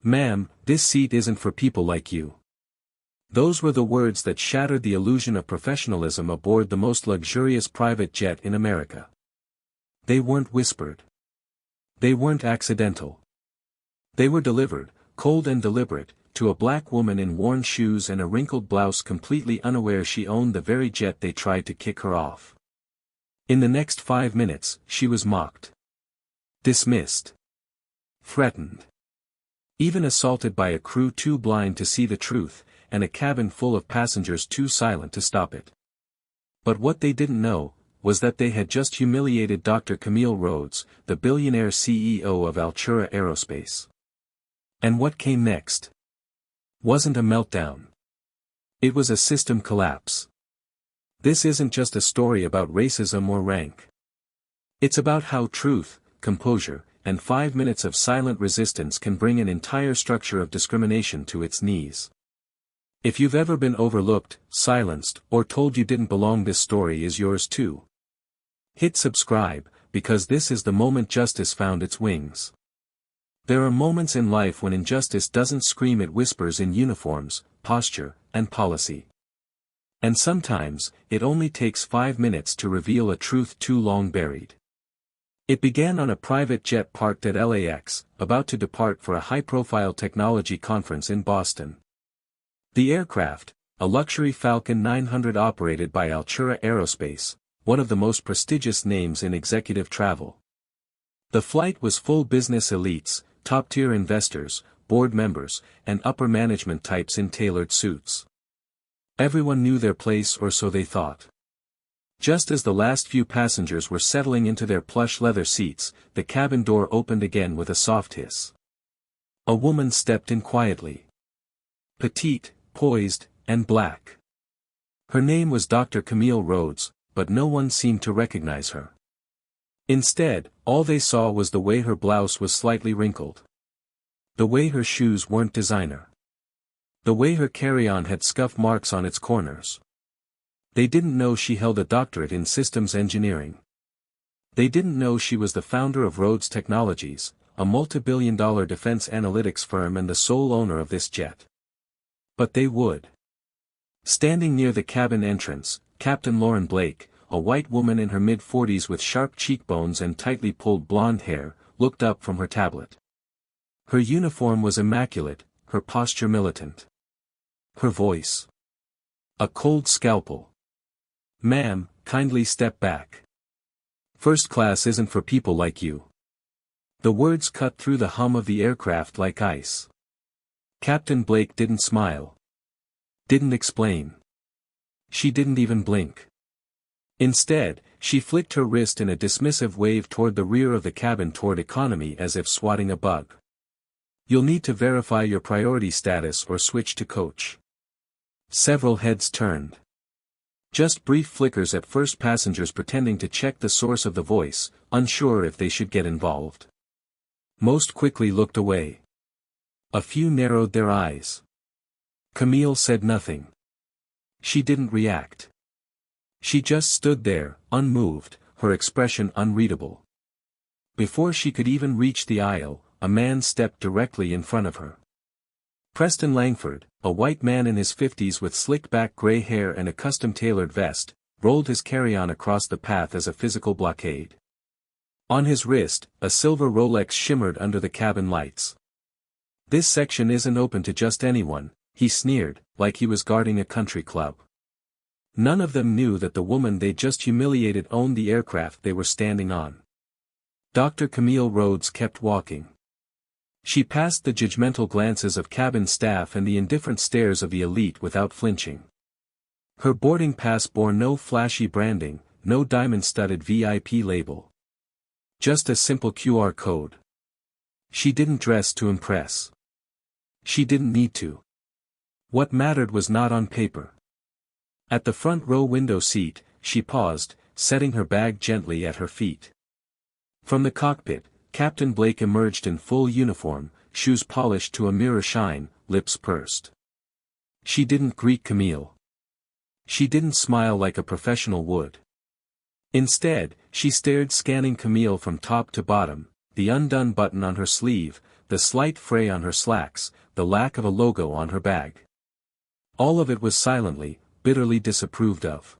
Ma'am, this seat isn't for people like you. Those were the words that shattered the illusion of professionalism aboard the most luxurious private jet in America. They weren't whispered. They weren't accidental. They were delivered, cold and deliberate, to a black woman in worn shoes and a wrinkled blouse, completely unaware she owned the very jet they tried to kick her off. In the next 5 minutes, she was mocked. Dismissed. Threatened. Even assaulted by a crew too blind to see the truth, and a cabin full of passengers too silent to stop it. But what they didn't know, was that they had just humiliated Dr. Camille Rhodes, the billionaire CEO of Altura Aerospace. And what came next? Wasn't a meltdown. It was a system collapse. This isn't just a story about racism or rank. It's about how truth, composure, and 5 minutes of silent resistance can bring an entire structure of discrimination to its knees. If you've ever been overlooked, silenced, or told you didn't belong, this story is yours too. Hit subscribe, because this is the moment justice found its wings. There are moments in life when injustice doesn't scream, it whispers in uniforms, posture, and policy. And sometimes, it only takes 5 minutes to reveal a truth too long buried. It began on a private jet parked at LAX, about to depart for a high-profile technology conference in Boston. The aircraft, a luxury Falcon 900 operated by Altura Aerospace, one of the most prestigious names in executive travel. The flight was full business elites, top-tier investors, board members, and upper management types in tailored suits. Everyone knew their place, or so they thought. Just as the last few passengers were settling into their plush leather seats, the cabin door opened again with a soft hiss. A woman stepped in quietly. Petite, poised, and black. Her name was Dr. Camille Rhodes, but no one seemed to recognize her. Instead, all they saw was the way her blouse was slightly wrinkled. The way her shoes weren't designer. The way her carry-on had scuff marks on its corners. They didn't know she held a doctorate in systems engineering. They didn't know she was the founder of Rhodes Technologies, a multi-billion-dollar defense analytics firm, and the sole owner of this jet. But they would. Standing near the cabin entrance, Captain Lauren Blake, a white woman in her mid-40s with sharp cheekbones and tightly pulled blonde hair, looked up from her tablet. Her uniform was immaculate, her posture militant. Her voice. A cold scalpel. "Ma'am, kindly step back. First class isn't for people like you." The words cut through the hum of the aircraft like ice. Captain Blake didn't smile. Didn't explain. She didn't even blink. Instead, she flicked her wrist in a dismissive wave toward the rear of the cabin, toward economy, as if swatting a bug. "You'll need to verify your priority status or switch to coach." Several heads turned. Just brief flickers at first, passengers pretending to check the source of the voice, unsure if they should get involved. Most quickly looked away. A few narrowed their eyes. Camille said nothing. She didn't react. She just stood there, unmoved, her expression unreadable. Before she could even reach the aisle, a man stepped directly in front of her. Preston Langford, a white man in his 50s with slick-back gray hair and a custom-tailored vest, rolled his carry-on across the path as a physical blockade. On his wrist, a silver Rolex shimmered under the cabin lights. "This section isn't open to just anyone," he sneered, like he was guarding a country club. None of them knew that the woman they just humiliated owned the aircraft they were standing on. Dr. Camille Rhodes kept walking. She passed the judgmental glances of cabin staff and the indifferent stares of the elite without flinching. Her boarding pass bore no flashy branding, no diamond-studded VIP label. Just a simple QR code. She didn't dress to impress. She didn't need to. What mattered was not on paper. At the front row window seat, she paused, setting her bag gently at her feet. From the cockpit, Captain Blake emerged in full uniform, shoes polished to a mirror shine, lips pursed. She didn't greet Camille. She didn't smile like a professional would. Instead, she stared, scanning Camille from top to bottom, the undone button on her sleeve, the slight fray on her slacks, the lack of a logo on her bag. All of it was silently, bitterly disapproved of.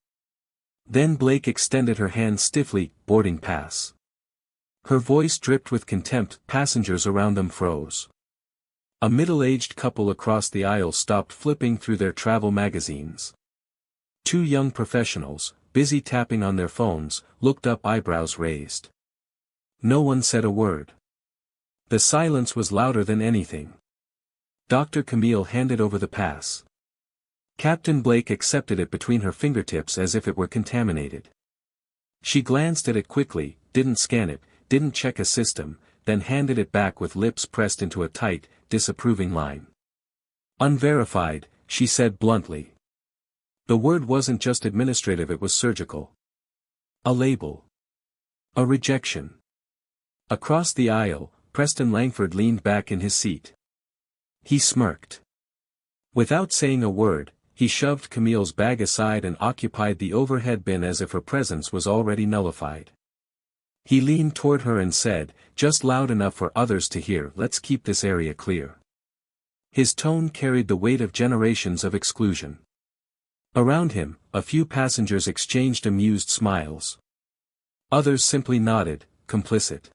Then Blake extended her hand stiffly, boarding pass. Her voice dripped with contempt, passengers around them froze. A middle-aged couple across the aisle stopped flipping through their travel magazines. Two young professionals, busy tapping on their phones, looked up, eyebrows raised. No one said a word. The silence was louder than anything. Dr. Camille handed over the pass. Captain Blake accepted it between her fingertips as if it were contaminated. She glanced at it quickly, didn't scan it, didn't check a system, then handed it back with lips pressed into a tight, disapproving line. Unverified, she said bluntly. The word wasn't just administrative, it was surgical. A label. A rejection. Across the aisle, Preston Langford leaned back in his seat. He smirked. Without saying a word, he shoved Camille's bag aside and occupied the overhead bin as if her presence was already nullified. He leaned toward her and said, just loud enough for others to hear, let's keep this area clear. His tone carried the weight of generations of exclusion. Around him, a few passengers exchanged amused smiles. Others simply nodded, complicit.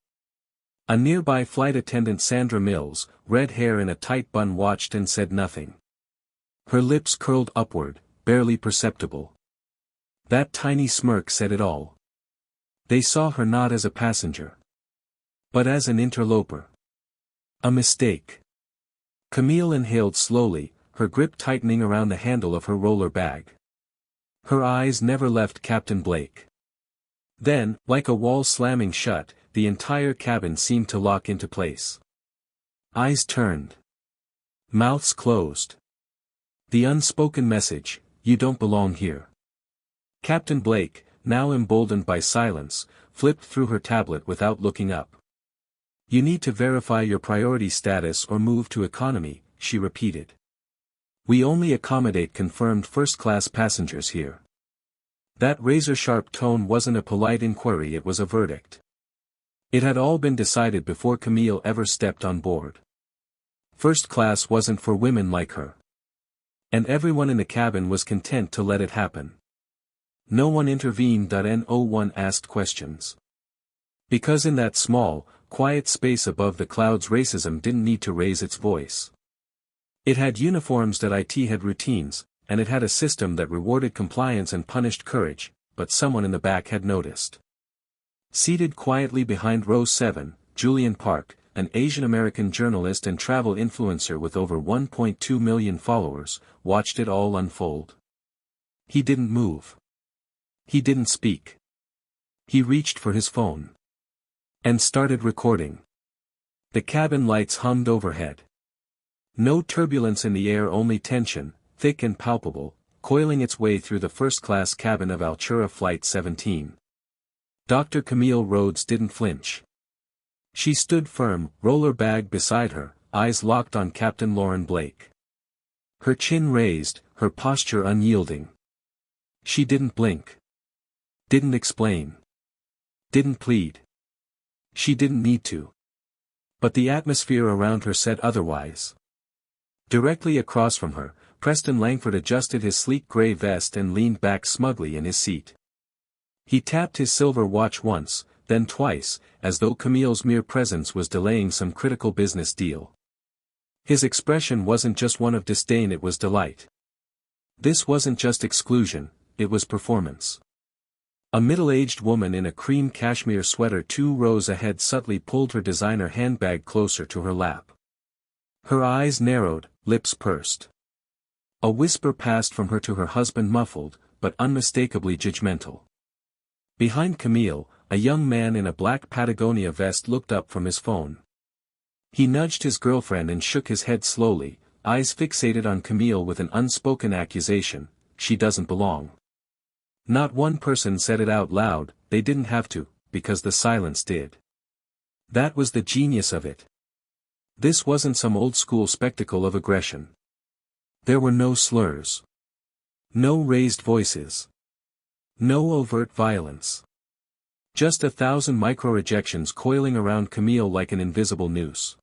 A nearby flight attendant, Sandra Mills, red hair in a tight bun, watched and said nothing. Her lips curled upward, barely perceptible. That tiny smirk said it all. They saw her not as a passenger, but as an interloper. A mistake. Camille inhaled slowly, her grip tightening around the handle of her roller bag. Her eyes never left Captain Blake. Then, like a wall slamming shut, the entire cabin seemed to lock into place. Eyes turned. Mouths closed. The unspoken message, you don't belong here. Captain Blake, now emboldened by silence, flipped through her tablet without looking up. You need to verify your priority status or move to economy, she repeated. We only accommodate confirmed first-class passengers here. That razor-sharp tone wasn't a polite inquiry, it was a verdict. It had all been decided before Camille ever stepped on board. First class wasn't for women like her. And everyone in the cabin was content to let it happen. No one intervened. No one asked questions. Because in that small, quiet space above the clouds, racism didn't need to raise its voice. It had uniforms, IT had routines, and it had a system that rewarded compliance and punished courage, but someone in the back had noticed. Seated quietly behind row 7, Julian Park, an Asian-American journalist and travel influencer with over 1.2 million followers, watched it all unfold. He didn't move. He didn't speak. He reached for his phone. And started recording. The cabin lights hummed overhead. No turbulence in the air, only tension, thick and palpable, coiling its way through the first-class cabin of Altura Flight 17. Dr. Camille Rhodes didn't flinch. She stood firm, roller bag beside her, eyes locked on Captain Lauren Blake. Her chin raised, her posture unyielding. She didn't blink. Didn't explain. Didn't plead. She didn't need to. But the atmosphere around her said otherwise. Directly across from her, Preston Langford adjusted his sleek gray vest and leaned back smugly in his seat. He tapped his silver watch once, then twice, as though Camille's mere presence was delaying some critical business deal. His expression wasn't just one of disdain, it was delight. This wasn't just exclusion, it was performance. A middle-aged woman in a cream cashmere sweater 2 rows ahead subtly pulled her designer handbag closer to her lap. Her eyes narrowed, lips pursed. A whisper passed from her to her husband, muffled, but unmistakably judgmental. Behind Camille, a young man in a black Patagonia vest looked up from his phone. He nudged his girlfriend and shook his head slowly, eyes fixated on Camille with an unspoken accusation, she doesn't belong. Not one person said it out loud, they didn't have to, because the silence did. That was the genius of it. This wasn't some old-school spectacle of aggression. There were no slurs. No raised voices. No overt violence. Just 1,000 micro-rejections coiling around Camille like an invisible noose.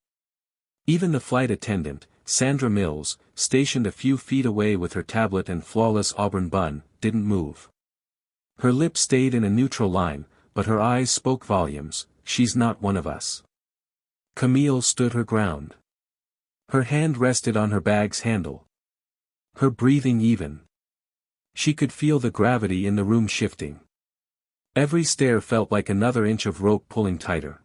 Even the flight attendant, Sandra Mills, stationed a few feet away with her tablet and flawless auburn bun, didn't move. Her lips stayed in a neutral line, but her eyes spoke volumes. She's not one of us. Camille stood her ground. Her hand rested on her bag's handle. Her breathing even. She could feel the gravity in the room shifting. Every stair felt like another inch of rope pulling tighter.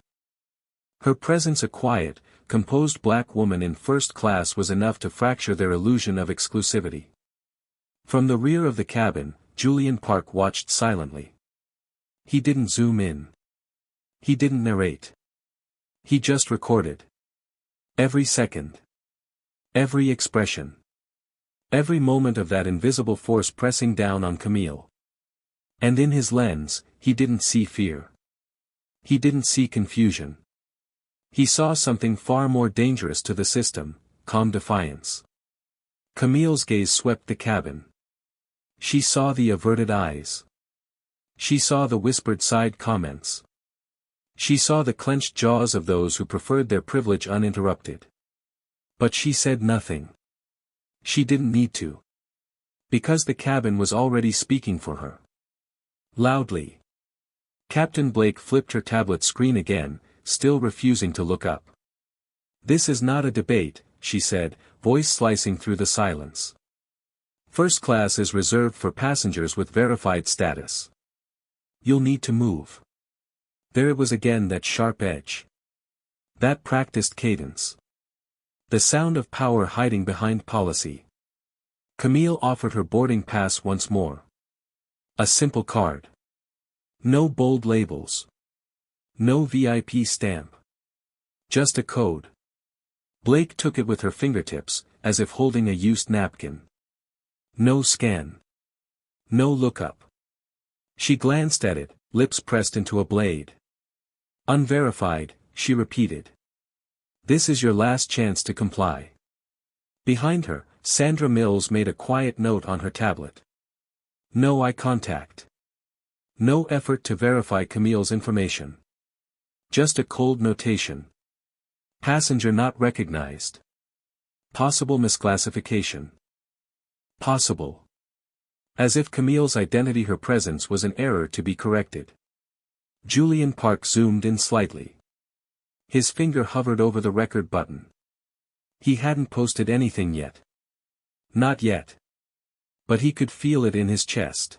Her presence, a quiet, composed black woman in first class, was enough to fracture their illusion of exclusivity. From the rear of the cabin, Julian Park watched silently. He didn't zoom in. He didn't narrate. He just recorded. Every second. Every expression. Every moment of that invisible force pressing down on Camille. And in his lens, he didn't see fear. He didn't see confusion. He saw something far more dangerous to the system: calm defiance. Camille's gaze swept the cabin. She saw the averted eyes. She saw the whispered side comments. She saw the clenched jaws of those who preferred their privilege uninterrupted. But she said nothing. She didn't need to. Because the cabin was already speaking for her. Loudly. Captain Blake flipped her tablet screen again, still refusing to look up. "This is not a debate," she said, voice slicing through the silence. "First class is reserved for passengers with verified status. You'll need to move." There it was again, that sharp edge. That practiced cadence. The sound of power hiding behind policy. Camille offered her boarding pass once more. A simple card. No bold labels. No VIP stamp. Just a code. Blake took it with her fingertips, as if holding a used napkin. No scan. No lookup. She glanced at it, lips pressed into a blade. "Unverified," she repeated. "This is your last chance to comply." Behind her, Sandra Mills made a quiet note on her tablet. No eye contact. No effort to verify Camille's information. Just a cold notation. Passenger not recognized. Possible misclassification. Possible. As if Camille's identity, her presence, was an error to be corrected. Julian Park zoomed in slightly. His finger hovered over the record button. He hadn't posted anything yet. Not yet. But he could feel it in his chest.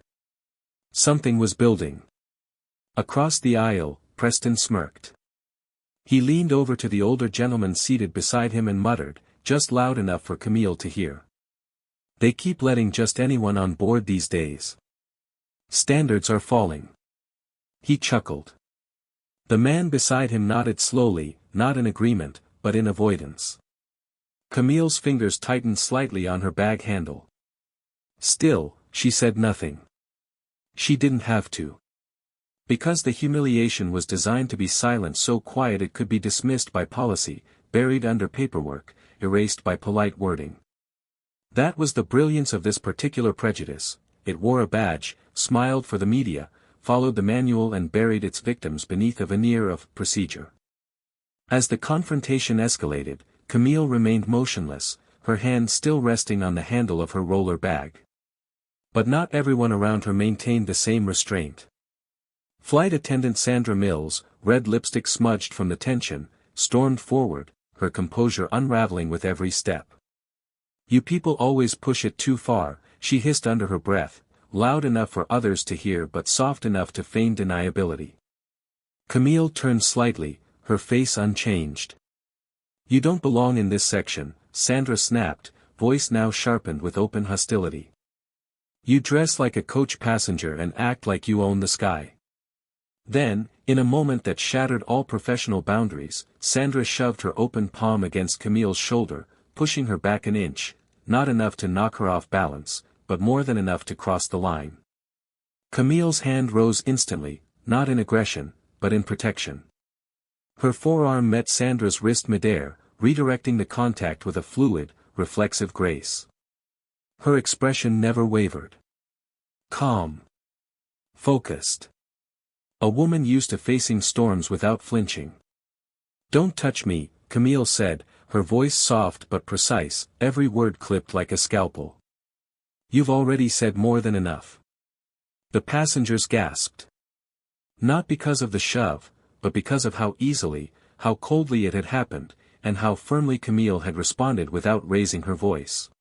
Something was building. Across the aisle, Preston smirked. He leaned over to the older gentleman seated beside him and muttered, just loud enough for Camille to hear. "They keep letting just anyone on board these days. Standards are falling." He chuckled. The man beside him nodded slowly, not in agreement, but in avoidance. Camille's fingers tightened slightly on her bag handle. Still, she said nothing. She didn't have to. Because the humiliation was designed to be silent, so quiet it could be dismissed by policy, buried under paperwork, erased by polite wording. That was the brilliance of this particular prejudice. It wore a badge, smiled for the media, followed the manual, and buried its victims beneath a veneer of procedure. As the confrontation escalated, Camille remained motionless, her hand still resting on the handle of her roller bag. But not everyone around her maintained the same restraint. Flight attendant Sandra Mills, red lipstick smudged from the tension, stormed forward, her composure unraveling with every step. "You people always push it too far," she hissed under her breath, loud enough for others to hear but soft enough to feign deniability. Camille turned slightly, her face unchanged. "You don't belong in this section," Sandra snapped, voice now sharpened with open hostility. "You dress like a coach passenger and act like you own the sky." Then, in a moment that shattered all professional boundaries, Sandra shoved her open palm against Camille's shoulder, pushing her back an inch, not enough to knock her off balance, but more than enough to cross the line. Camille's hand rose instantly, not in aggression, but in protection. Her forearm met Sandra's wrist midair, redirecting the contact with a fluid, reflexive grace. Her expression never wavered. Calm. Focused. A woman used to facing storms without flinching. "Don't touch me," Camille said, her voice soft but precise, every word clipped like a scalpel. "You've already said more than enough." The passengers gasped. Not because of the shove, but because of how easily, how coldly it had happened, and how firmly Camille had responded without raising her voice.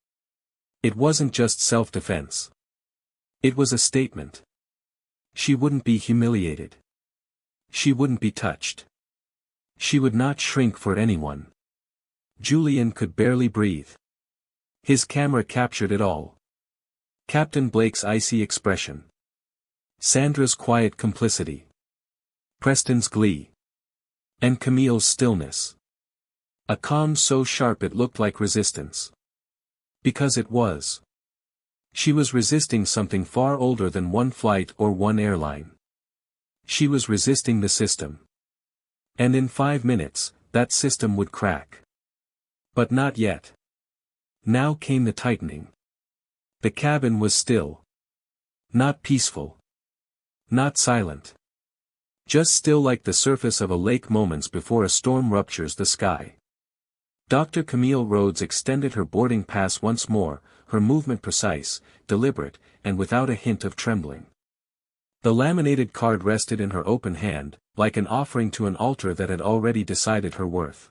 It wasn't just self-defense. It was a statement. She wouldn't be humiliated. She wouldn't be touched. She would not shrink for anyone. Julian could barely breathe. His camera captured it all. Captain Blake's icy expression. Sandra's quiet complicity. Preston's glee. And Camille's stillness. A calm so sharp it looked like resistance. Because it was. She was resisting something far older than one flight or one airline. She was resisting the system. And in 5 minutes, that system would crack. But not yet. Now came the tightening. The cabin was still. Not peaceful. Not silent. Just still like the surface of a lake moments before a storm ruptures the sky. Dr. Camille Rhodes extended her boarding pass once more, her movement precise, deliberate, and without a hint of trembling. The laminated card rested in her open hand, like an offering to an altar that had already decided her worth.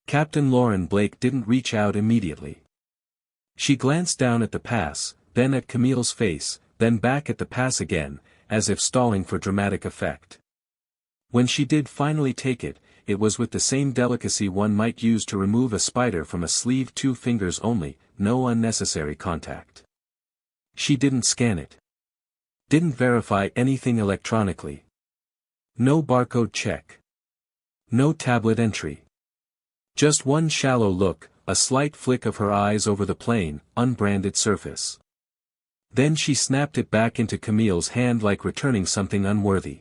Captain Lauren Blake didn't reach out immediately. She glanced down at the pass, then at Camille's face, then back at the pass again, as if stalling for dramatic effect. When she did finally take it, it was with the same delicacy one might use to remove a spider from a sleeve, 2 fingers only, no unnecessary contact. She didn't scan it. Didn't verify anything electronically. No barcode check. No tablet entry. Just one shallow look, a slight flick of her eyes over the plain, unbranded surface. Then she snapped it back into Camille's hand like returning something unworthy.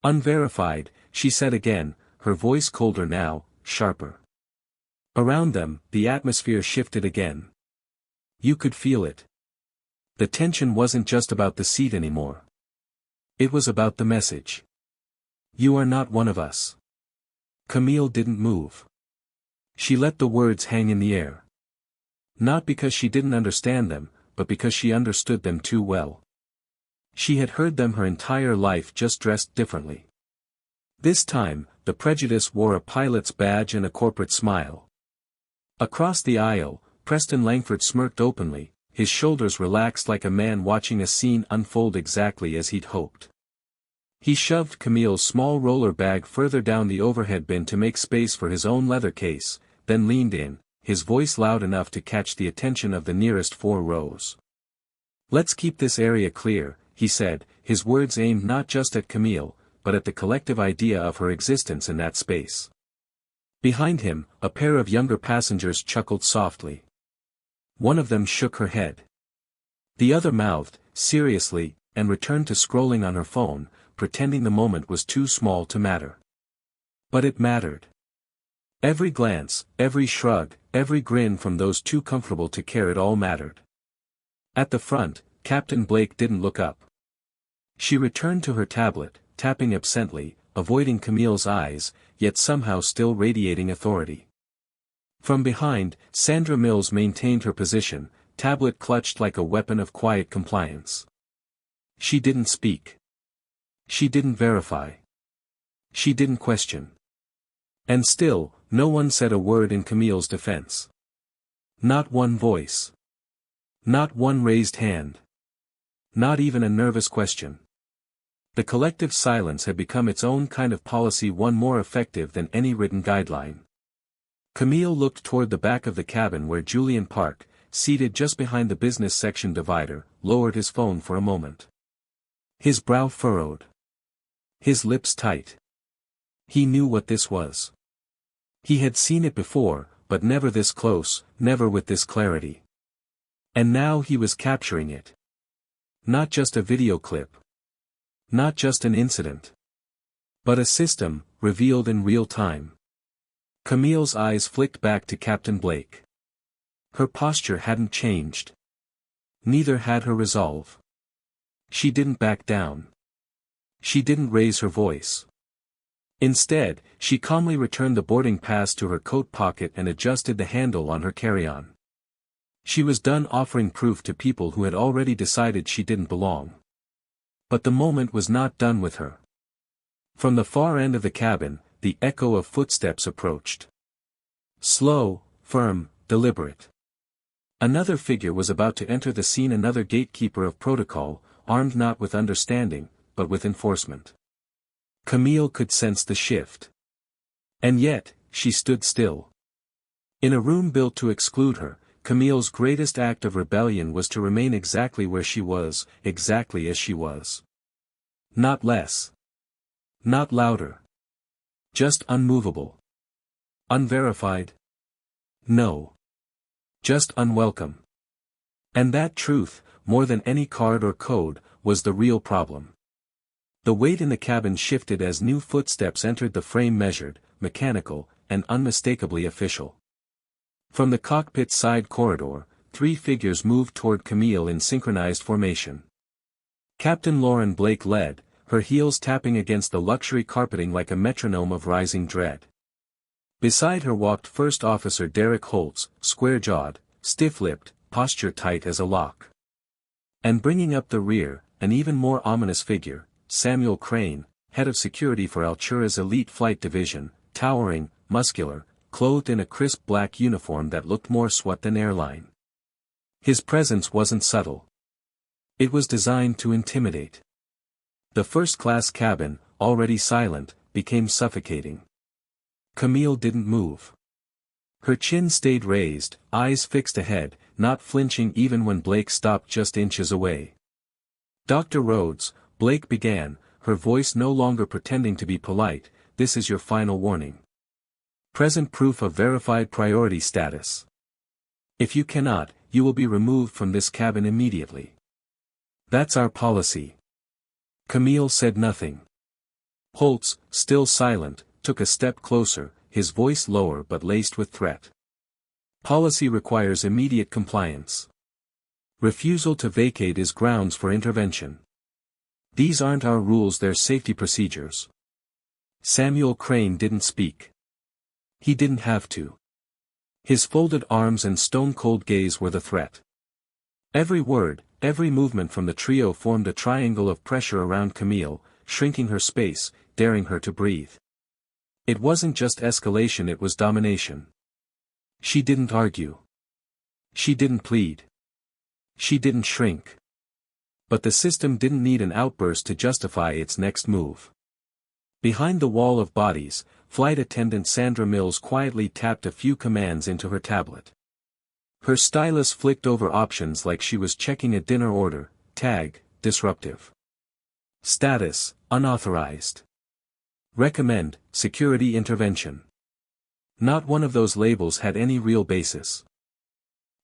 "Unverified," she said again, her voice colder now, sharper. Around them, the atmosphere shifted again. You could feel it. The tension wasn't just about the seat anymore. It was about the message. "You are not one of us." Camille didn't move. She let the words hang in the air. Not because she didn't understand them, but because she understood them too well. She had heard them her entire life, just dressed differently. This time, the prejudice wore a pilot's badge and a corporate smile. Across the aisle, Preston Langford smirked openly, his shoulders relaxed like a man watching a scene unfold exactly as he'd hoped. He shoved Camille's small roller bag further down the overhead bin to make space for his own leather case, then leaned in, his voice loud enough to catch the attention of the nearest 4 rows. "Let's keep this area clear," he said, his words aimed not just at Camille, but at the collective idea of her existence in that space. Behind him, a pair of younger passengers chuckled softly. One of them shook her head. The other mouthed, seriously, and returned to scrolling on her phone, pretending the moment was too small to matter. But it mattered. Every glance, every shrug, every grin from those too comfortable to care, it all mattered. At the front, Captain Blake didn't look up. She returned to her tablet, tapping absently, avoiding Camille's eyes, yet somehow still radiating authority. From behind, Sandra Mills maintained her position, tablet clutched like a weapon of quiet compliance. She didn't speak. She didn't verify. She didn't question. And still, no one said a word in Camille's defense. Not one voice. Not one raised hand. Not even a nervous question. The collective silence had become its own kind of policy, one more effective than any written guideline. Camille looked toward the back of the cabin where Julian Park, seated just behind the business section divider, lowered his phone for a moment. His brow furrowed. His lips tight. He knew what this was. He had seen it before, but never this close, never with this clarity. And now he was capturing it. Not just a video clip. Not just an incident. But a system, revealed in real time. Camille's eyes flicked back to Captain Blake. Her posture hadn't changed. Neither had her resolve. She didn't back down. She didn't raise her voice. Instead, she calmly returned the boarding pass to her coat pocket and adjusted the handle on her carry-on. She was done offering proof to people who had already decided she didn't belong. But the moment was not done with her. From the far end of the cabin, the echo of footsteps approached. Slow, firm, deliberate. Another figure was about to enter the scene, another gatekeeper of protocol, armed not with understanding, but with enforcement. Camille could sense the shift. And yet, she stood still. In a room built to exclude her, Camille's greatest act of rebellion was to remain exactly where she was, exactly as she was. Not less. Not louder. Just unmovable. Unverified? No. Just unwelcome. And that truth, more than any card or code, was the real problem. The weight in the cabin shifted as new footsteps entered the frame, measured, mechanical, and unmistakably official. From the cockpit side corridor, 3 figures moved toward Camille in synchronized formation. Captain Lauren Blake led, her heels tapping against the luxury carpeting like a metronome of rising dread. Beside her walked First Officer Derek Holtz, square-jawed, stiff-lipped, posture tight as a lock. And bringing up the rear, an even more ominous figure, Samuel Crane, head of security for Altura's elite flight division, towering, muscular, clothed in a crisp black uniform that looked more SWAT than airline. His presence wasn't subtle. It was designed to intimidate. The first-class cabin, already silent, became suffocating. Camille didn't move. Her chin stayed raised, eyes fixed ahead, not flinching even when Blake stopped just inches away. "Dr. Rhodes," Blake began, her voice no longer pretending to be polite, "this is your final warning. Present proof of verified priority status. If you cannot, you will be removed from this cabin immediately. That's our policy." Camille said nothing. Holtz, still silent, took a step closer, his voice lower but laced with threat. "Policy requires immediate compliance. Refusal to vacate is grounds for intervention. These aren't our rules, they're safety procedures." Samuel Crane didn't speak. He didn't have to. His folded arms and stone-cold gaze were the threat. Every word, every movement from the trio formed a triangle of pressure around Camille, shrinking her space, daring her to breathe. It wasn't just escalation, it was domination. She didn't argue. She didn't plead. She didn't shrink. But the system didn't need an outburst to justify its next move. Behind the wall of bodies, Flight Attendant Sandra Mills quietly tapped a few commands into her tablet. Her stylus flicked over options like she was checking a dinner order: tag, disruptive. Status, unauthorized. Recommend, security intervention. Not one of those labels had any real basis.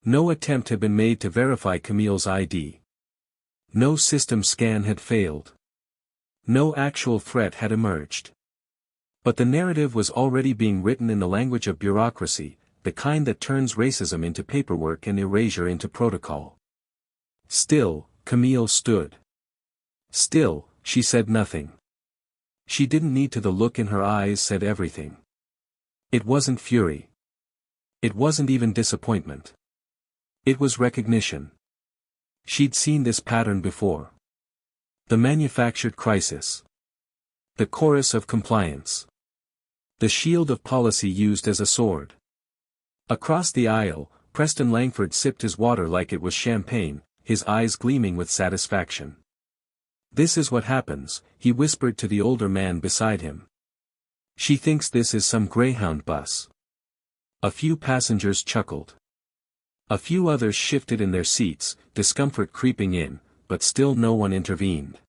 No attempt had been made to verify Camille's ID. No system scan had failed. No actual threat had emerged. But the narrative was already being written in the language of bureaucracy, the kind that turns racism into paperwork and erasure into protocol. Still, Camille stood. Still, she said nothing. She didn't need to. The look in her eyes said everything. It wasn't fury. It wasn't even disappointment. It was recognition. She'd seen this pattern before. The manufactured crisis. The chorus of compliance. The shield of policy used as a sword. Across the aisle, Preston Langford sipped his water like it was champagne, his eyes gleaming with satisfaction. "This is what happens," he whispered to the older man beside him. "She thinks this is some Greyhound bus." A few passengers chuckled. A few others shifted in their seats, discomfort creeping in, but still no one intervened.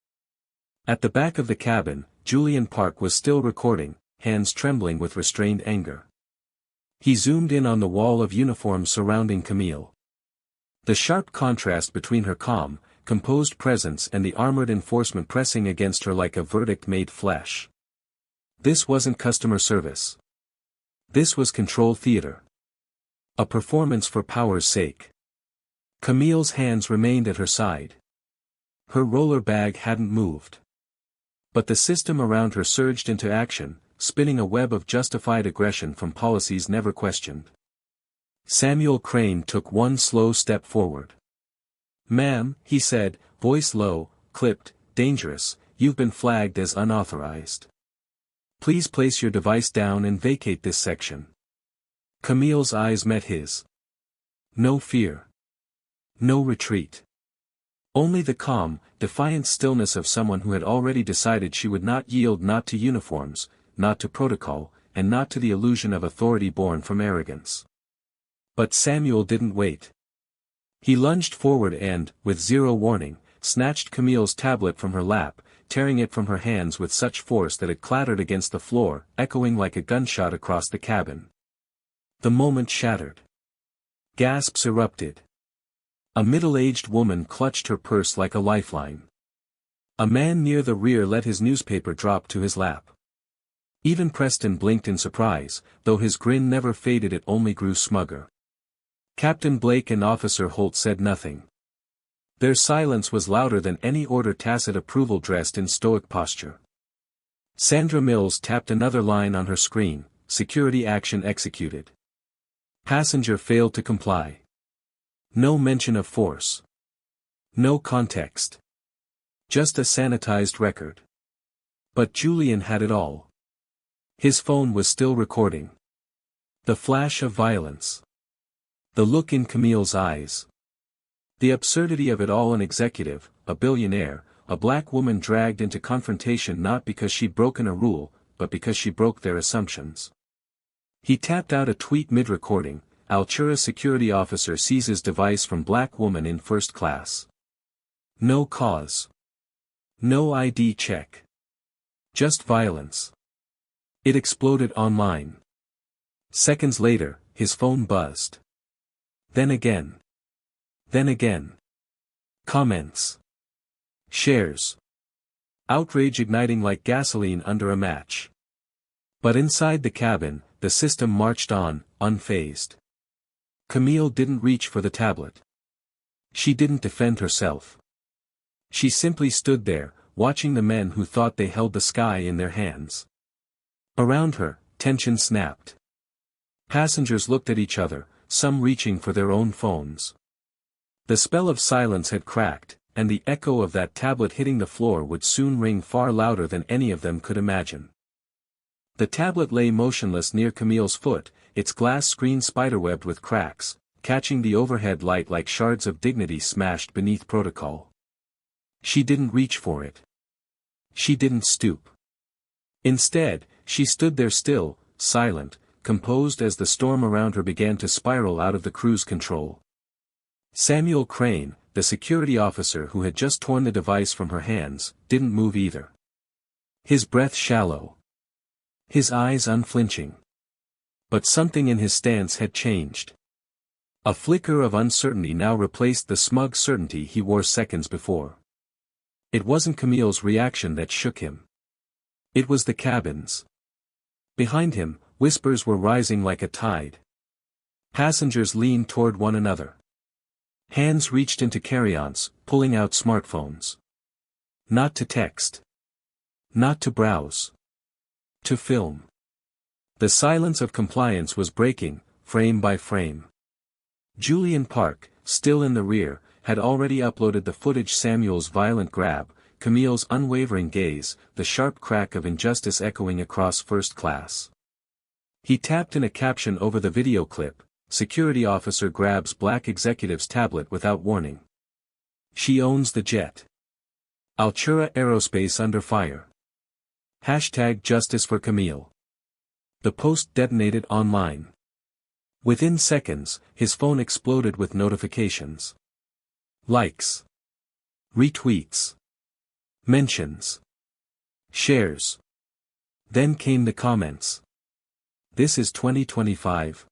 At the back of the cabin, Julian Park was still recording, hands trembling with restrained anger. He zoomed in on the wall of uniforms surrounding Camille. The sharp contrast between her calm, composed presence and the armored enforcement pressing against her like a verdict made flesh. This wasn't customer service. This was control theater. A performance for power's sake. Camille's hands remained at her side. Her roller bag hadn't moved. But the system around her surged into action, spinning a web of justified aggression from policies never questioned. Samuel Crane took one slow step forward. "Ma'am," he said, voice low, clipped, dangerous, "you've been flagged as unauthorized. Please place your device down and vacate this section." Camille's eyes met his. No fear. No retreat. Only the calm, defiant stillness of someone who had already decided she would not yield, not to uniforms, not to protocol, and not to the illusion of authority born from arrogance. But Samuel didn't wait. He lunged forward and, with zero warning, snatched Camille's tablet from her lap, tearing it from her hands with such force that it clattered against the floor, echoing like a gunshot across the cabin. The moment shattered. Gasps erupted. A middle-aged woman clutched her purse like a lifeline. A man near the rear let his newspaper drop to his lap. Even Preston blinked in surprise, though his grin never faded, it only grew smugger. Captain Blake and Officer Holt said nothing. Their silence was louder than any order, tacit approval dressed in stoic posture. Sandra Mills tapped another line on her screen, "Security action executed. Passenger failed to comply." No mention of force. No context. Just a sanitized record. But Julian had it all. His phone was still recording. The flash of violence. The look in Camille's eyes. The absurdity of it all, an executive, a billionaire, a black woman dragged into confrontation not because she'd broken a rule, but because she broke their assumptions. He tapped out a tweet mid-recording, "Altura security officer seizes device from black woman in first class." No cause. No ID check. Just violence. It exploded online. Seconds later, his phone buzzed. Then again. Then again. Comments. Shares. Outrage igniting like gasoline under a match. But inside the cabin, the system marched on, unfazed. Camille didn't reach for the tablet. She didn't defend herself. She simply stood there, watching the men who thought they held the sky in their hands. Around her, tension snapped. Passengers looked at each other, some reaching for their own phones. The spell of silence had cracked, and the echo of that tablet hitting the floor would soon ring far louder than any of them could imagine. The tablet lay motionless near Camille's foot, its glass screen spiderwebbed with cracks, catching the overhead light like shards of dignity smashed beneath protocol. She didn't reach for it. She didn't stoop. Instead, she stood there still, silent, composed as the storm around her began to spiral out of the cruise control. Samuel Crane, the security officer who had just torn the device from her hands, didn't move either. His breath shallow. His eyes unflinching. But something in his stance had changed. A flicker of uncertainty now replaced the smug certainty he wore seconds before. It wasn't Camille's reaction that shook him. It was the cabin's. Behind him, whispers were rising like a tide. Passengers leaned toward one another. Hands reached into carry-ons, pulling out smartphones. Not to text. Not to browse. To film. The silence of compliance was breaking, frame by frame. Julian Park, still in the rear, had already uploaded the footage. Samuel's violent grab, Camille's unwavering gaze, the sharp crack of injustice echoing across first class. He tapped in a caption over the video clip, "Security officer grabs black executive's tablet without warning. She owns the jet. Altura Aerospace under fire. Hashtag justice for Camille." The post detonated online. Within seconds, his phone exploded with notifications. Likes. Retweets. Mentions. Shares. Then came the comments. "This is 2025.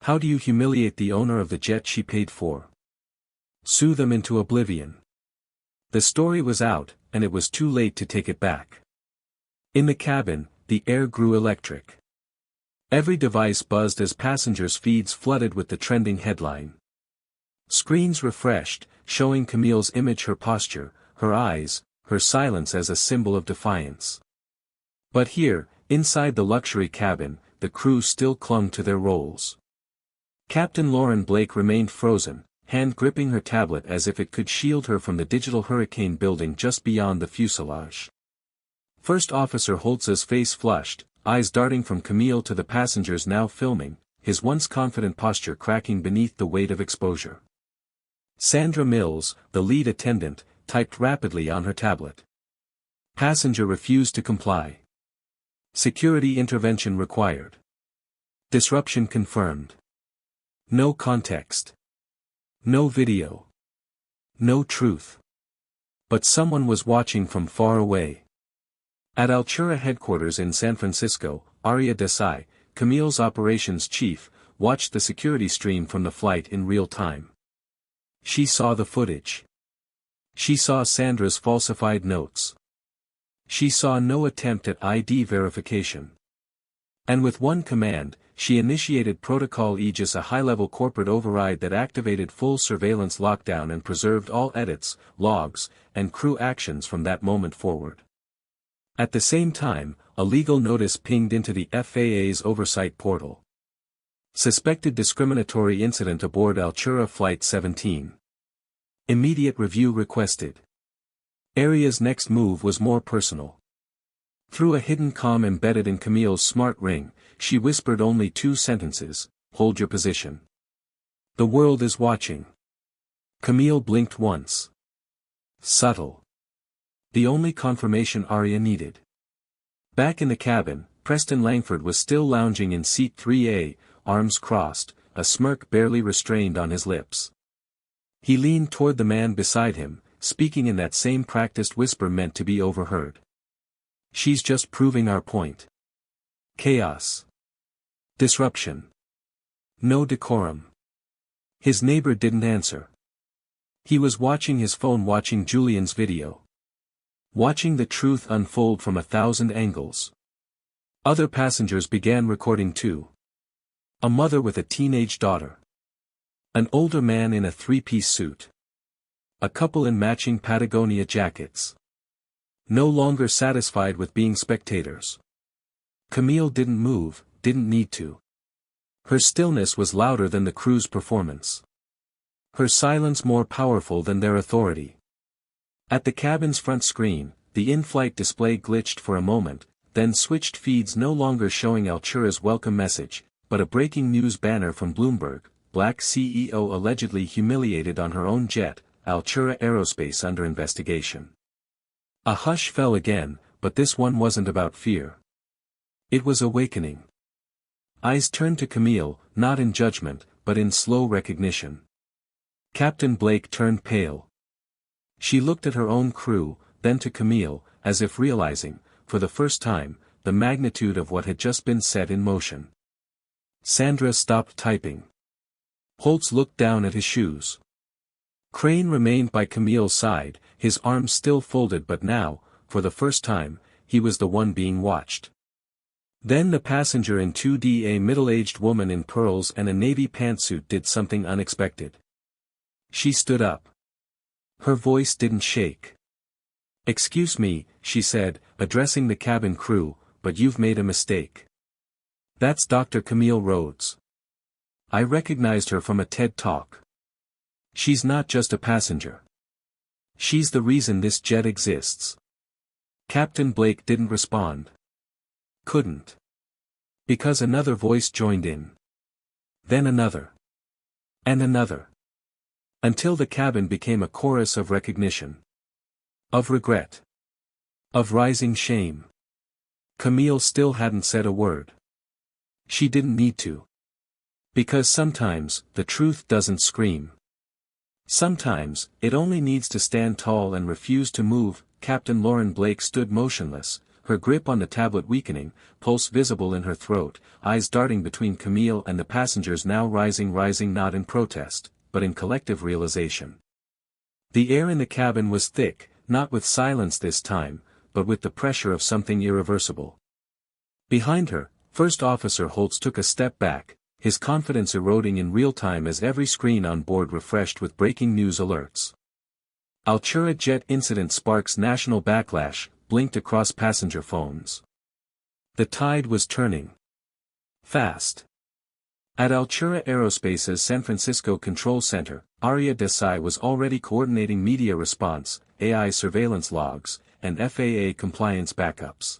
How do you humiliate the owner of the jet she paid for? Sue them into oblivion." The story was out, and it was too late to take it back. In the cabin, the air grew electric. Every device buzzed as passengers' feeds flooded with the trending headline. Screens refreshed, showing Camille's image, her posture, her eyes, her silence as a symbol of defiance. But here, Inside the luxury cabin, the crew still clung to their roles. Captain Lauren Blake remained frozen, hand gripping her tablet as if it could shield her from the digital hurricane building just beyond the fuselage. First Officer Holtz's face flushed, eyes darting from Camille to the passengers now filming, his once confident posture cracking beneath the weight of exposure. Sandra Mills, the lead attendant, typed rapidly on her tablet. Passenger refused to comply. Security intervention required. Disruption confirmed. No context. No video. No truth. But someone was watching from far away. At Altura headquarters in San Francisco, Aria Desai, Camille's operations chief, watched the security stream from the flight in real time. She saw the footage. She saw Sandra's falsified notes. She saw no attempt at ID verification. And with one command, she initiated Protocol Aegis, a high-level corporate override that activated full surveillance lockdown and preserved all edits, logs, and crew actions from that moment forward. At the same time, a legal notice pinged into the FAA's oversight portal. Suspected discriminatory incident aboard Altura Flight 17. Immediate review requested. Aria's next move was more personal. Through a hidden comm embedded in Camille's smart ring, she whispered only 2 sentences: "Hold your position. The world is watching." Camille blinked once. Subtle. The only confirmation Aria needed. Back in the cabin, Preston Langford was still lounging in seat 3A, arms crossed, a smirk barely restrained on his lips. He leaned toward the man beside him, speaking in that same practiced whisper meant to be overheard. "She's just proving our point. Chaos. Disruption. No decorum." His neighbor didn't answer. He was watching his phone, watching Julian's video. Watching the truth unfold from 1,000 angles. Other passengers began recording too. A mother with a teenage daughter. An older man in a 3-piece suit. A couple in matching Patagonia jackets. No longer satisfied with being spectators. Camille didn't move, didn't need to. Her stillness was louder than the crew's performance. Her silence more powerful than their authority. At the cabin's front screen, the in-flight display glitched for a moment, then switched feeds, no longer showing Altura's welcome message, but a breaking news banner from Bloomberg: Black CEO allegedly humiliated on her own jet, Altura Aerospace under investigation. A hush fell again, but this one wasn't about fear. It was awakening. Eyes turned to Camille, not in judgment, but in slow recognition. Captain Blake turned pale. She looked at her own crew, then to Camille, as if realizing, for the first time, the magnitude of what had just been set in motion. Sandra stopped typing. Holtz looked down at his shoes. Crane remained by Camille's side, his arms still folded, but now, for the first time, he was the one being watched. Then the passenger in 2D, a middle-aged woman in pearls and a navy pantsuit, did something unexpected. She stood up. Her voice didn't shake. "Excuse me," she said, addressing the cabin crew, "but you've made a mistake. That's Dr. Camille Rhodes. I recognized her from a TED Talk. She's not just a passenger. She's the reason this jet exists." Captain Blake didn't respond. Couldn't. Because another voice joined in. Then another. And another. Until the cabin became a chorus of recognition. Of regret. Of rising shame. Camille still hadn't said a word. She didn't need to. Because sometimes, the truth doesn't scream. Sometimes, it only needs to stand tall and refuse to move. Captain Lauren Blake stood motionless, her grip on the tablet weakening, pulse visible in her throat, eyes darting between Camille and the passengers, now rising, not in protest, but in collective realization. The air in the cabin was thick, not with silence this time, but with the pressure of something irreversible. Behind her, First Officer Holtz took a step back, his confidence eroding in real time as every screen on board refreshed with breaking news alerts. Altura jet incident sparks national backlash, blinked across passenger phones. The tide was turning. Fast. At Altura Aerospace's San Francisco Control Center, Aria Desai was already coordinating media response, AI surveillance logs, and FAA compliance backups.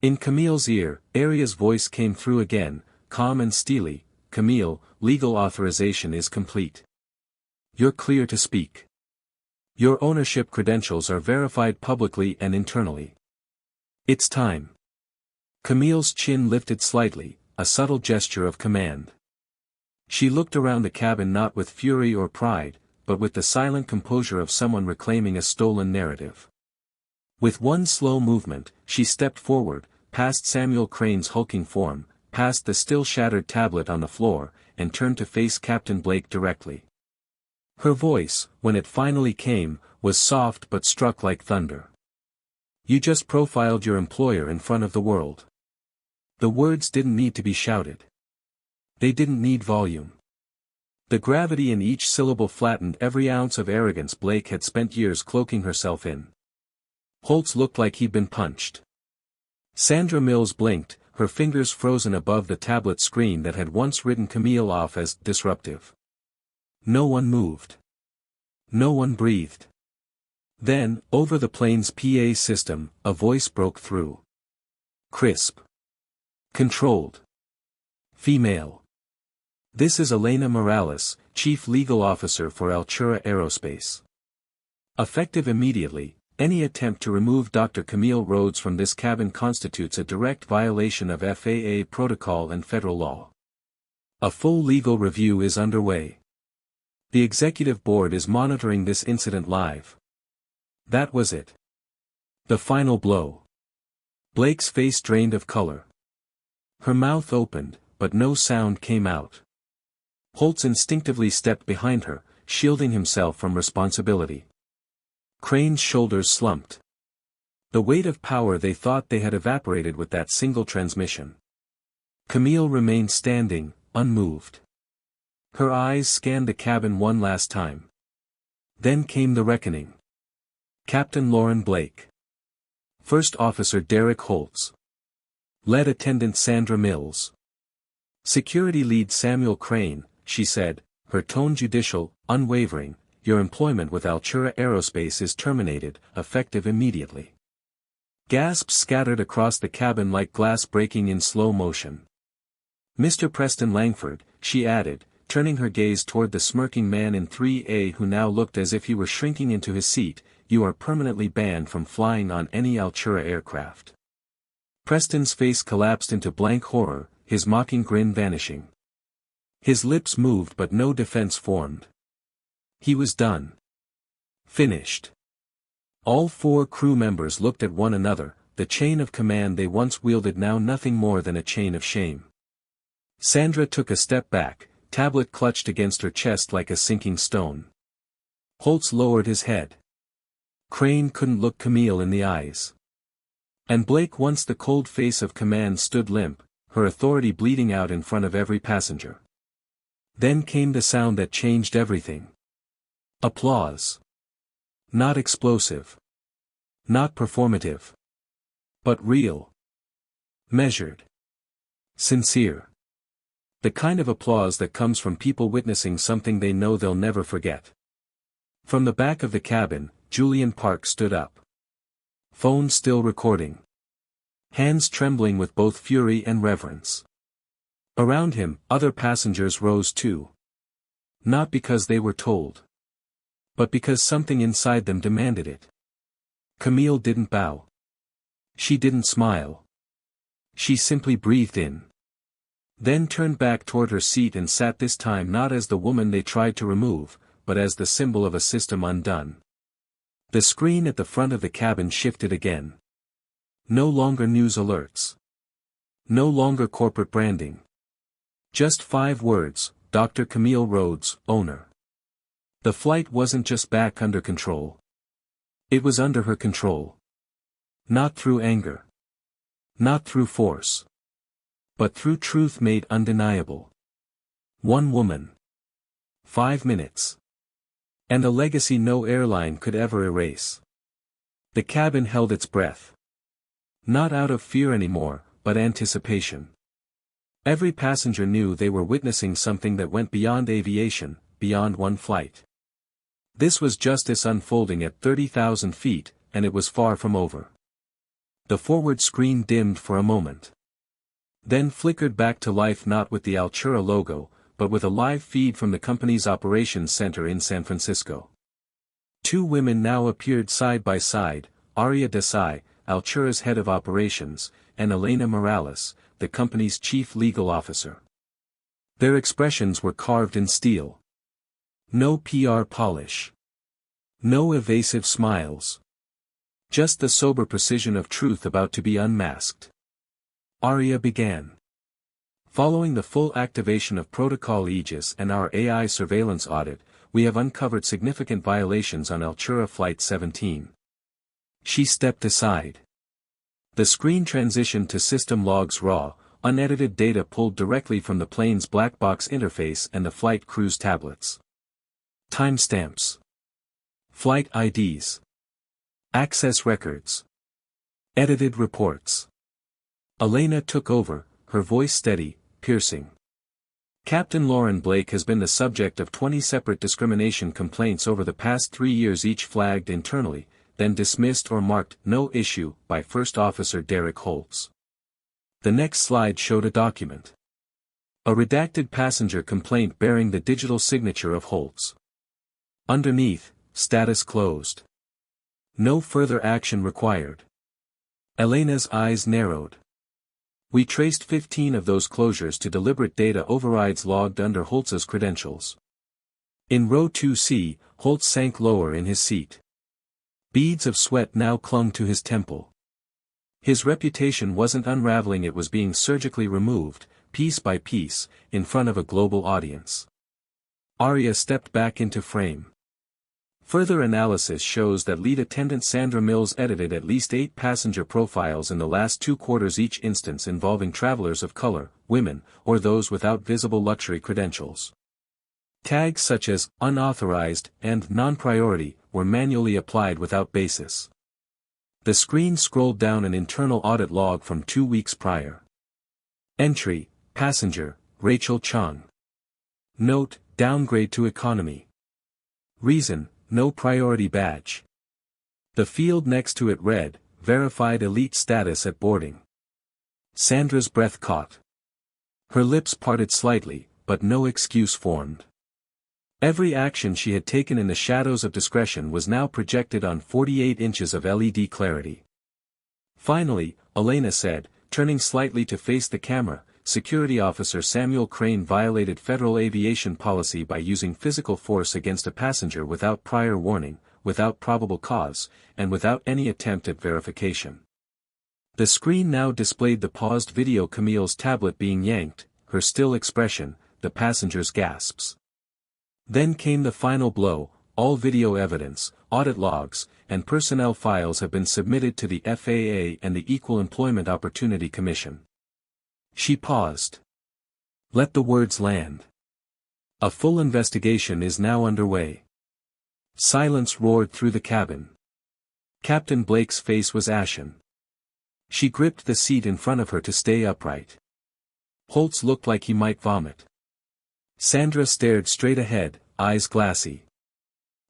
In Camille's ear, Aria's voice came through again, calm and steely. "Camille, legal authorization is complete. You're clear to speak. Your ownership credentials are verified publicly and internally. It's time." Camille's chin lifted slightly, a subtle gesture of command. She looked around the cabin not with fury or pride, but with the silent composure of someone reclaiming a stolen narrative. With one slow movement, she stepped forward, past Samuel Crane's hulking form, past the still shattered tablet on the floor, and turned to face Captain Blake directly. Her voice, when it finally came, was soft but struck like thunder. "You just profiled your employer in front of the world." The words didn't need to be shouted. They didn't need volume. The gravity in each syllable flattened every ounce of arrogance Blake had spent years cloaking herself in. Holtz looked like he'd been punched. Sandra Mills blinked, her fingers frozen above the tablet screen that had once written Camille off as disruptive. No one moved. No one breathed. Then, over the plane's PA system, a voice broke through. Crisp. Controlled. Female. "This is Elena Morales, Chief Legal Officer for Altura Aerospace. Effective immediately, any attempt to remove Dr. Camille Rhodes from this cabin constitutes a direct violation of FAA protocol and federal law. A full legal review is underway. The executive board is monitoring this incident live." That was it. The final blow. Blake's face drained of color. Her mouth opened, but no sound came out. Holtz instinctively stepped behind her, shielding himself from responsibility. Crane's shoulders slumped. The weight of power they thought they had evaporated with that single transmission. Camille remained standing, unmoved. Her eyes scanned the cabin one last time. Then came the reckoning. Captain Lauren Blake. First Officer Derek Holtz. Lead Attendant Sandra Mills. Security Lead Samuel Crane, she said, her tone judicial, unwavering, "Your employment with Altura Aerospace is terminated, effective immediately." Gasps scattered across the cabin like glass breaking in slow motion. "Mr. Preston Langford," she added, turning her gaze toward the smirking man in 3A who now looked as if he were shrinking into his seat, "you are permanently banned from flying on any Altura aircraft." Preston's face collapsed into blank horror, his mocking grin vanishing. His lips moved but no defense formed. He was done. Finished. All four crew members looked at one another, the chain of command they once wielded now nothing more than a chain of shame. Sandra took a step back, tablet clutched against her chest like a sinking stone. Holtz lowered his head. Crane couldn't look Camille in the eyes. And Blake, once the cold face of command, stood limp, her authority bleeding out in front of every passenger. Then came the sound that changed everything. Applause. Not explosive. Not performative. But real. Measured. Sincere. The kind of applause that comes from people witnessing something they know they'll never forget. From the back of the cabin, Julian Park stood up. Phone still recording. Hands trembling with both fury and reverence. Around him, other passengers rose too. Not because they were told. But because something inside them demanded it. Camille didn't bow. She didn't smile. She simply breathed in. Then turned back toward her seat and sat, this time not as the woman they tried to remove, but as the symbol of a system undone. The screen at the front of the cabin shifted again. No longer news alerts. No longer corporate branding. Just 5 words, Dr. Camille Rhodes, owner. The flight wasn't just back under control. It was under her control. Not through anger. Not through force. But through truth made undeniable. 1 woman. 5 minutes. And a legacy no airline could ever erase. The cabin held its breath. Not out of fear anymore, but anticipation. Every passenger knew they were witnessing something that went beyond aviation, beyond one flight. This was justice unfolding at 30,000 feet, and it was far from over. The forward screen dimmed for a moment. Then flickered back to life, not with the Altura logo, but with a live feed from the company's operations center in San Francisco. Two women now appeared side by side, Aria Desai, Altura's head of operations, and Elena Morales, the company's chief legal officer. Their expressions were carved in steel. No PR polish. No evasive smiles. Just the sober precision of truth about to be unmasked. Aria began. Following the full activation of Protocol Aegis and our AI surveillance audit, we have uncovered significant violations on Altura Flight 17. She stepped aside. The screen transitioned to system logs, raw, unedited data pulled directly from the plane's black box interface and the flight crew's tablets. Timestamps. Flight IDs. Access records. Edited reports. Elena took over, her voice steady, piercing. Captain Lauren Blake has been the subject of 20 separate discrimination complaints over the past 3 years, each flagged internally, then dismissed or marked no issue by First Officer Derek Holtz. The next slide showed a document. A redacted passenger complaint bearing the digital signature of Holtz. Underneath, status closed. No further action required. Elena's eyes narrowed. We traced 15 of those closures to deliberate data overrides logged under Holtz's credentials. In row 2C, Holtz sank lower in his seat. Beads of sweat now clung to his temple. His reputation wasn't unraveling, it was being surgically removed, piece by piece, in front of a global audience. Aria stepped back into frame. Further analysis shows that lead attendant Sandra Mills edited at least 8 passenger profiles in the last 2 quarters, each instance involving travelers of color, women, or those without visible luxury credentials. Tags such as unauthorized and non-priority were manually applied without basis. The screen scrolled down an internal audit log from 2 weeks prior. Entry, passenger, Rachel Chung. Note, downgrade to economy. Reason, no priority badge. The field next to it read, verified elite status at boarding. Sandra's breath caught. Her lips parted slightly, but no excuse formed. Every action she had taken in the shadows of discretion was now projected on 48 inches of LED clarity. Finally, Elena said, turning slightly to face the camera, Security Officer Samuel Crane violated federal aviation policy by using physical force against a passenger without prior warning, without probable cause, and without any attempt at verification. The screen now displayed the paused video, Camille's tablet being yanked, her still expression, the passenger's gasps. Then came the final blow: all video evidence, audit logs, and personnel files have been submitted to the FAA and the Equal Employment Opportunity Commission. She paused. Let the words land. A full investigation is now underway. Silence roared through the cabin. Captain Blake's face was ashen. She gripped the seat in front of her to stay upright. Holtz looked like he might vomit. Sandra stared straight ahead, eyes glassy.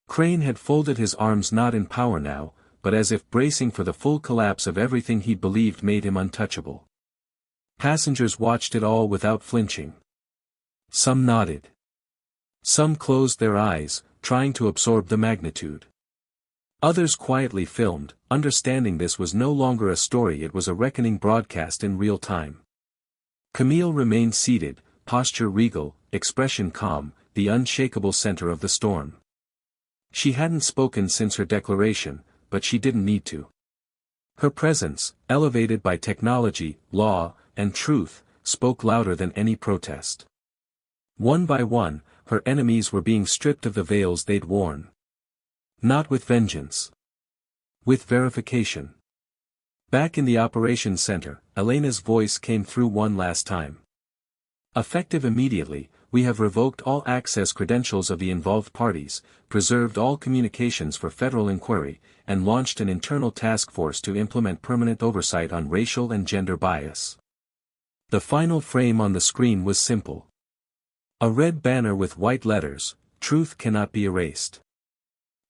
Crane had folded his arms, not in power now, but as if bracing for the full collapse of everything he believed made him untouchable. Passengers watched it all without flinching. Some nodded. Some closed their eyes, trying to absorb the magnitude. Others quietly filmed, understanding this was no longer a story, it was a reckoning broadcast in real time. Camille remained seated, posture regal, expression calm, the unshakable center of the storm. She hadn't spoken since her declaration, but she didn't need to. Her presence, elevated by technology, law, and truth, spoke louder than any protest. One by one, her enemies were being stripped of the veils they'd worn. Not with vengeance. With verification. Back in the operations center, Elena's voice came through one last time. Effective immediately, we have revoked all access credentials of the involved parties, preserved all communications for federal inquiry, and launched an internal task force to implement permanent oversight on racial and gender bias. The final frame on the screen was simple. A red banner with white letters, "Truth cannot be erased."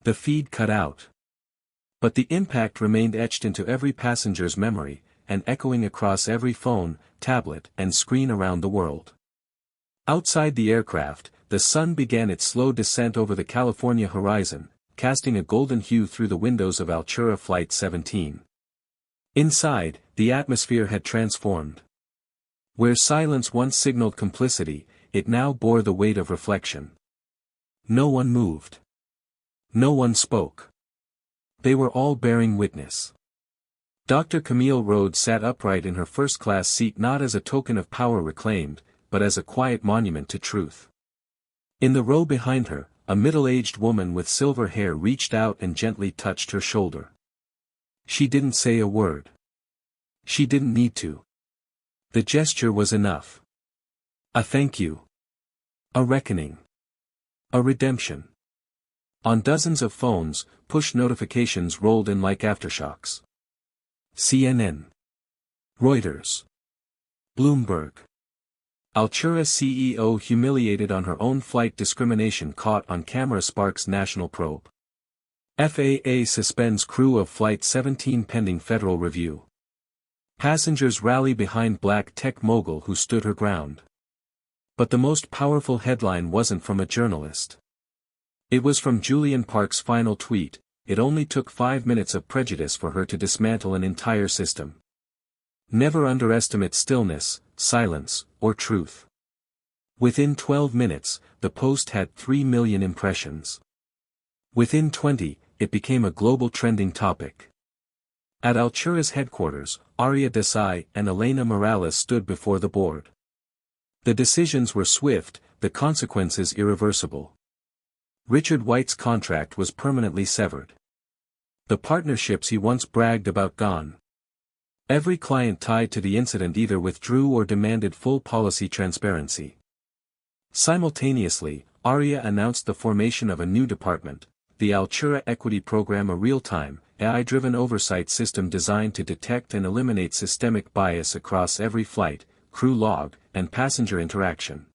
The feed cut out. But the impact remained etched into every passenger's memory, and echoing across every phone, tablet, and screen around the world. Outside the aircraft, the sun began its slow descent over the California horizon, casting a golden hue through the windows of Altura Flight 17. Inside, the atmosphere had transformed. Where silence once signaled complicity, it now bore the weight of reflection. No one moved. No one spoke. They were all bearing witness. Dr. Camille Rhodes sat upright in her first-class seat, not as a token of power reclaimed, but as a quiet monument to truth. In the row behind her, a middle-aged woman with silver hair reached out and gently touched her shoulder. She didn't say a word. She didn't need to. The gesture was enough. A thank you. A reckoning. A redemption. On dozens of phones, push notifications rolled in like aftershocks. CNN. Reuters. Bloomberg. Altura CEO humiliated on her own flight, discrimination caught on camera sparks national probe. FAA suspends crew of Flight 17 pending federal review. Passengers rally behind black tech mogul who stood her ground. But the most powerful headline wasn't from a journalist. It was from Julian Park's final tweet. It only took 5 minutes of prejudice for her to dismantle an entire system. Never underestimate stillness, silence, or truth. Within 12 minutes, the post had 3 million impressions. Within 20, it became a global trending topic. At Altura's headquarters, Aria Desai and Elena Morales stood before the board. The decisions were swift, the consequences irreversible. Richard White's contract was permanently severed. The partnerships he once bragged about gone. Every client tied to the incident either withdrew or demanded full policy transparency. Simultaneously, Aria announced the formation of a new department, the Altura Equity Program, a real-time, AI-driven oversight system designed to detect and eliminate systemic bias across every flight, crew log, and passenger interaction.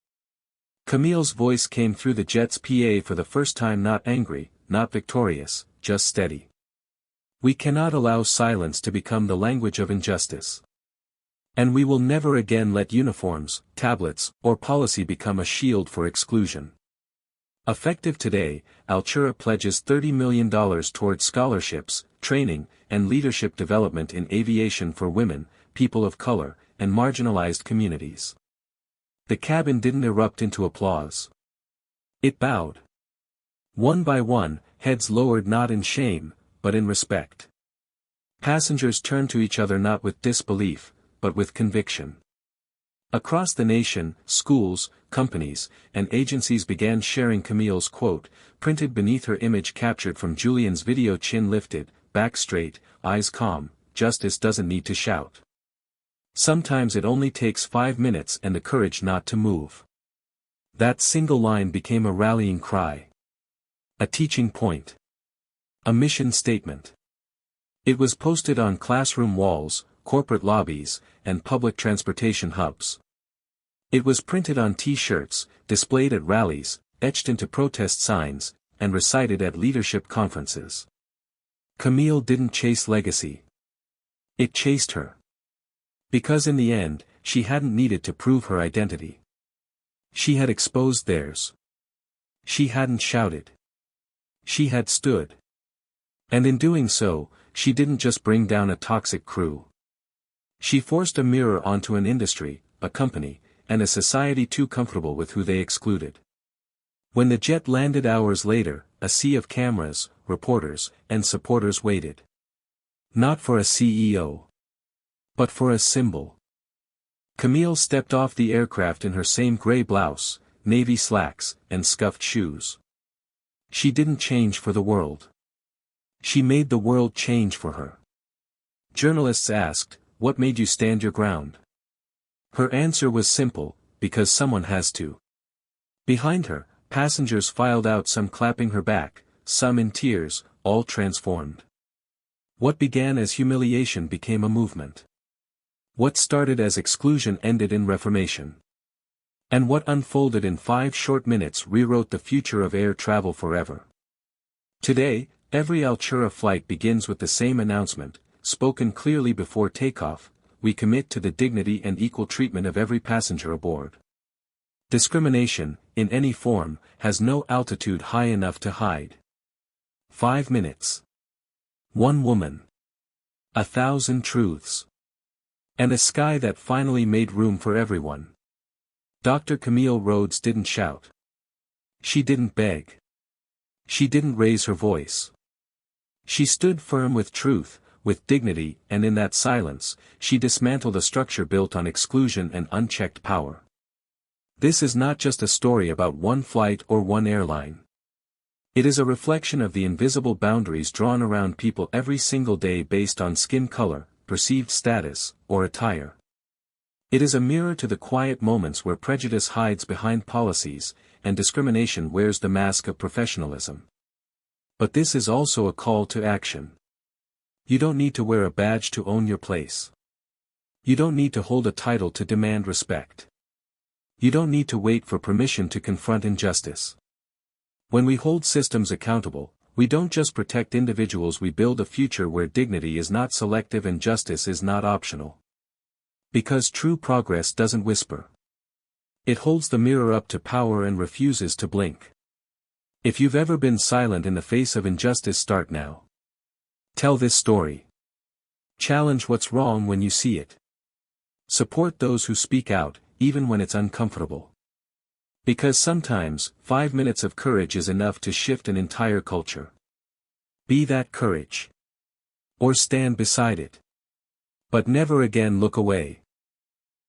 Camille's voice came through the jet's PA for the first time, not angry, not victorious, just steady. We cannot allow silence to become the language of injustice. And we will never again let uniforms, tablets, or policy become a shield for exclusion. Effective today, Altura pledges $30 million towards scholarships, training, and leadership development in aviation for women, people of color, and marginalized communities. The cabin didn't erupt into applause. It bowed. One by one, heads lowered not in shame, but in respect. Passengers turned to each other not with disbelief, but with conviction. Across the nation, schools, companies, and agencies began sharing Camille's quote, printed beneath her image captured from Julian's video: chin lifted, back straight, eyes calm, justice doesn't need to shout. Sometimes it only takes 5 minutes and the courage not to move. That single line became a rallying cry. A teaching point. A mission statement. It was posted on classroom walls, corporate lobbies, and public transportation hubs. It was printed on T-shirts, displayed at rallies, etched into protest signs, and recited at leadership conferences. Camille didn't chase legacy. It chased her. Because in the end, she hadn't needed to prove her identity. She had exposed theirs. She hadn't shouted. She had stood. And in doing so, she didn't just bring down a toxic crew. She forced a mirror onto an industry, a company, and a society too comfortable with who they excluded. When the jet landed hours later, a sea of cameras, reporters, and supporters waited. Not for a CEO. But for a symbol. Camille stepped off the aircraft in her same gray blouse, navy slacks, and scuffed shoes. She didn't change for the world. She made the world change for her. Journalists asked, "What made you stand your ground?" Her answer was simple, because someone has to. Behind her, passengers filed out, some clapping her back, some in tears, all transformed. What began as humiliation became a movement. What started as exclusion ended in reformation. And what unfolded in 5 short minutes rewrote the future of air travel forever. Today, every Altura flight begins with the same announcement, spoken clearly before takeoff: we commit to the dignity and equal treatment of every passenger aboard. Discrimination, in any form, has no altitude high enough to hide. 5 minutes. One woman. 1,000 truths. And a sky that finally made room for everyone. Dr. Camille Rhodes didn't shout. She didn't beg. She didn't raise her voice. She stood firm with truth, with dignity, and in that silence, she dismantled a structure built on exclusion and unchecked power. This is not just a story about one flight or one airline. It is a reflection of the invisible boundaries drawn around people every single day based on skin color, perceived status, or attire. It is a mirror to the quiet moments where prejudice hides behind policies, and discrimination wears the mask of professionalism. But this is also a call to action. You don't need to wear a badge to own your place. You don't need to hold a title to demand respect. You don't need to wait for permission to confront injustice. When we hold systems accountable, we don't just protect individuals, we build a future where dignity is not selective and justice is not optional. Because true progress doesn't whisper. It holds the mirror up to power and refuses to blink. If you've ever been silent in the face of injustice, start now. Tell this story. Challenge what's wrong when you see it. Support those who speak out, even when it's uncomfortable. Because sometimes, 5 minutes of courage is enough to shift an entire culture. Be that courage. Or stand beside it. But never again look away.